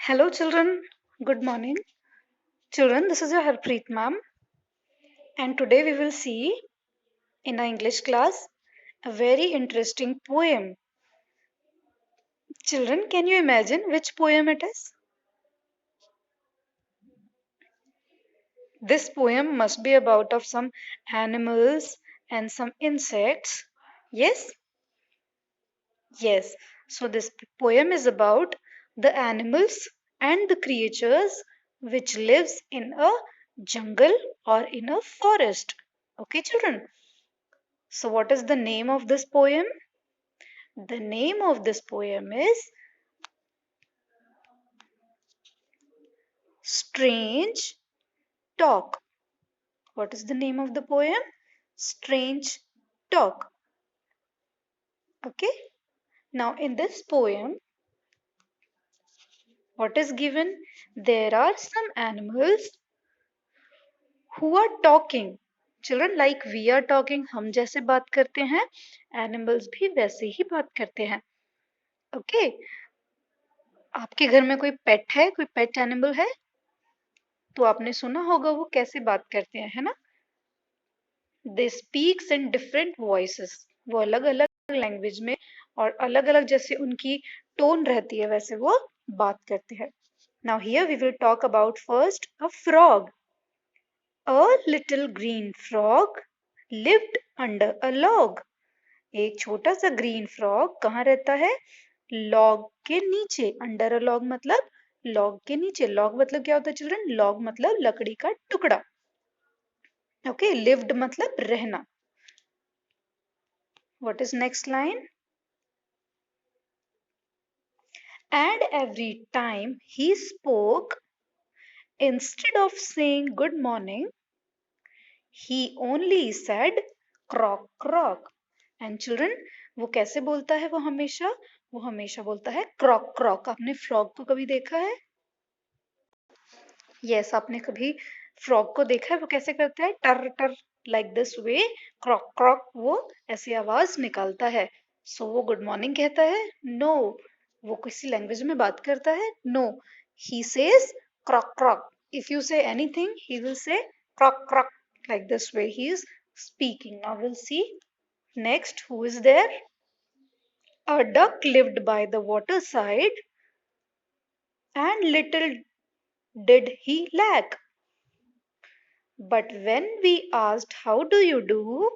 Hello, children. Good morning. Children, this is your Harpreet ma'am, and today we will see in our English class a very interesting poem. Children, can you imagine which poem it is? This poem must be about of some animals and some insects. Yes? Yes. So this poem is about the animals and the creatures which lives in a jungle or in a forest. Okay, children? So, what is the name of this poem? The name of this poem is Strange Talk. What is the name of the poem? Strange Talk. Okay. Now, in this poem, what is given? There are some animals who are talking. Children, like we are talking, हम जैसे बात करते हैं, animals भी वैसे ही बात करते हैं. Okay. आपके घर में कोई पेट है, कोई पेट एनिमल है? तो आपने सुना होगा वो कैसे बात करते हैं, है ना? दे स्पीक्स इन डिफरेंट वॉइसेस. वो अलग अलग लैंग्वेज में और अलग अलग जैसे उनकी टोन रहती है वैसे वो बात करते हैं. Now here we will talk about first a frog. A little green frog lived under a log. एक छोटा सा ग्रीन फ्रॉग कहाँ रहता है? लॉग के नीचे. अंडर अ लॉग मतलब लॉग के नीचे. लॉग मतलब क्या होता है चिल्ड्रन? लॉग मतलब लकड़ी का टुकड़ा. ओके. लिव्ड मतलब रहना. What is next line? And every time he spoke, instead of saying good morning, he only said croak croak. And children, वो कैसे बोलता है? वो हमेशा बोलता है क्रॉक क्रॉक. आपने फ्रॉग को कभी देखा है? यस, आपने कभी फ्रॉग को देखा है? वो कैसे करता है? टर टर, लाइक दिस वे. क्रॉक क्रॉक, वो ऐसी आवाज निकालता है. सो वो गुड मॉर्निंग कहता है? नो. वो किसी लैंग्वेज में बात करता है? No. He says croak croak. If you say anything he will say croak croak. Like this way he is speaking. Now will see next who is there. A duck lived by the waterside, and little did he lack. But when we asked, how do you do?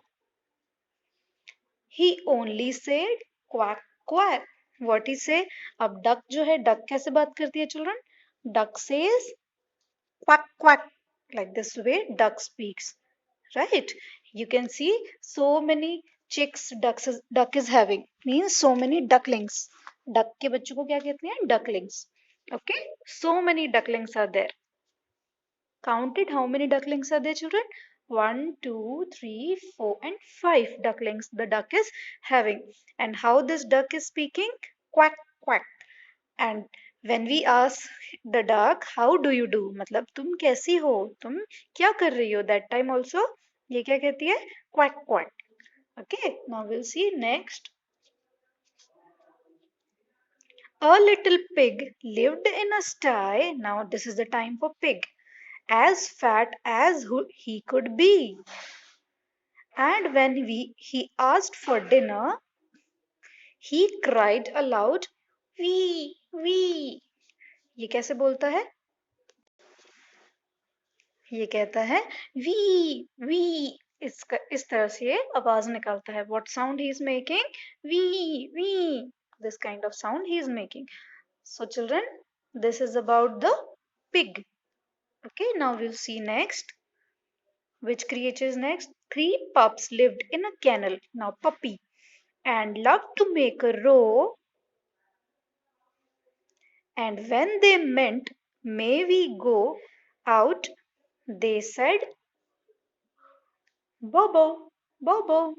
He only said, quack, quack. What he say? अब duck जो है, duck कैसे बात करती है children? Duck says, quack, quack. Like this way, duck speaks. Right? You can see so many chicks duck is having. Means so many ducklings. Duck के बच्चों को क्या कहते हैं? Ducklings. Okay? So many ducklings are there. Counted how many ducklings are there, children? 1, 2, 3, 4, and 5 ducklings the duck is having. And how this duck is speaking? Quack, quack. And when we ask the duck, how do you do? मतलब तुम कैसी हो? तुम क्या कर रही हो? That time also, ये क्या कहती है? Quack, quack. Okay, now we'll see next. A little pig lived in a sty. Now this is the time for pig. As fat as he could be. And when he asked for dinner, he cried aloud, wee, wee. ये कैसे बोलता है? ये कहता है we we. इस तरह से ये आवाज निकालता है. What sound he is making? We we. This kind of sound he is making. So children, this is about the pig. Okay, now we'll see next. Which creature is next? 3 pups lived in a kennel. Now puppy. And loved to make a row. And when they meant, may we go out, they said, Bobo, Bobo.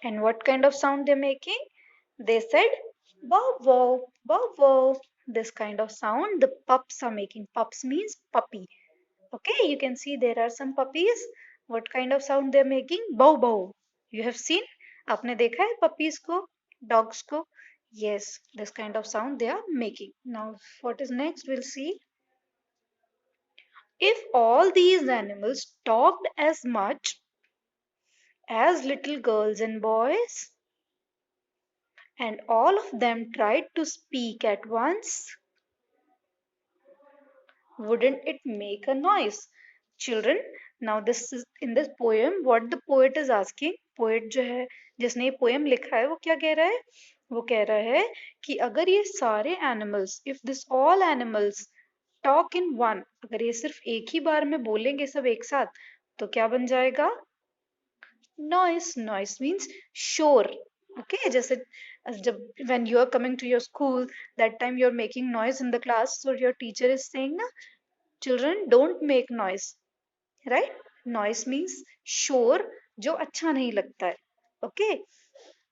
And what kind of sound they're making? They said, Bobo, Bobo. This kind of sound the pups are making. Pups means puppy. Okay, you can see there are some puppies. What kind of sound they're making? Bow bow. You have seen? आपने देखा है puppies को, dogs को? Yes, this kind of sound they are making. Now, what is next? We'll see. If all these animals talked as much as little girls and boys, and all of them tried to speak at once, wouldn't it make a noise? Children, now this is in this poem what the poet is asking. Poet जो है जिसने ये poem लिखा है वो क्या कह रहा है? वो कह रहा है कि अगर ये सारे animals, if this all animals talk in one, अगर ये सिर्फ एक ही बार में बोलेंगे सब एक साथ तो क्या बन जाएगा? Noise. Noise means shore. Okay, जैसे जब when you are coming to your school, that time you are making noise in the class, so your teacher is saying na, children don't make noise, right? Noise means shore जो अच्छा नहीं लगता है. Okay,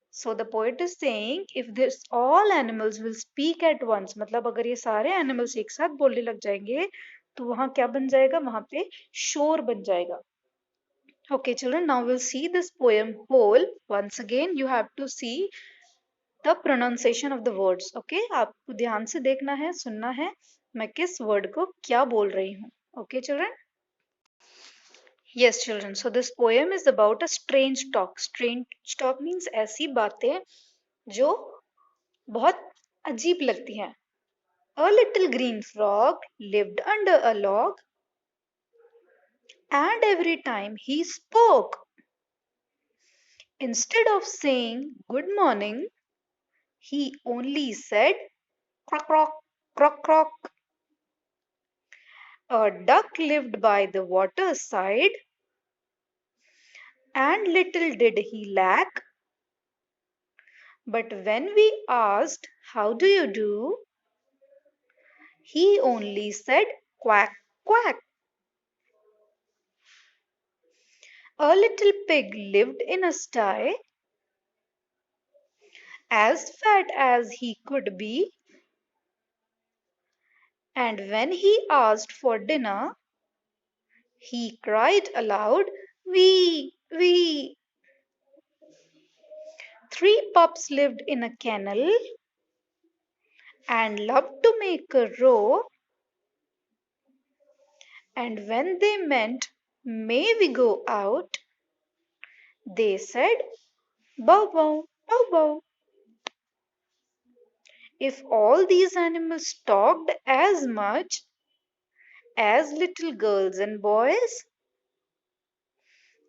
so the poet is saying if this all animals will speak at once, मतलब अगर ये सारे animals एक साथ बोलने लग जाएंगे तो वहां क्या बन जाएगा? वहां पे शोर बन जाएगा. Okay, children, now we'll see this poem whole. Once again, you have to see the pronunciation of the words. Okay, आपको ध्यान से देखना है, सुनना है, मैं किस word को क्या बोल रही हूँ. Okay, children? Yes, children. So this poem is about a strange talk. Strange talk means ऐसी बातें जो बहुत अजीब लगती हैं. A little green frog lived under a log, and every time he spoke, instead of saying good morning, he only said croak, croak, croak, croak. A duck lived by the waterside, and little did he lack. But when we asked, how do you do? He only said quack, quack. A little pig lived in a sty, as fat as he could be. And when he asked for dinner, he cried aloud, wee, wee. Three pups lived in a kennel and loved to make a row. And when they meant, may we go out? They said, bow bow, bow bow. If all these animals talked as much as little girls and boys,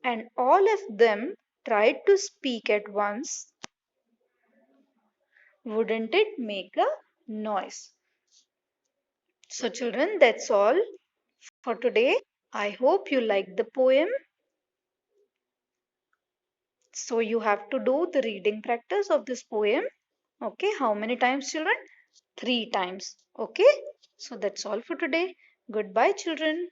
and all of them tried to speak at once, wouldn't it make a noise? So, children, that's all for today. I hope you liked the poem. So, you have to do the reading practice of this poem. Okay, how many times, children? 3 times. Okay, so that's all for today. Goodbye, children.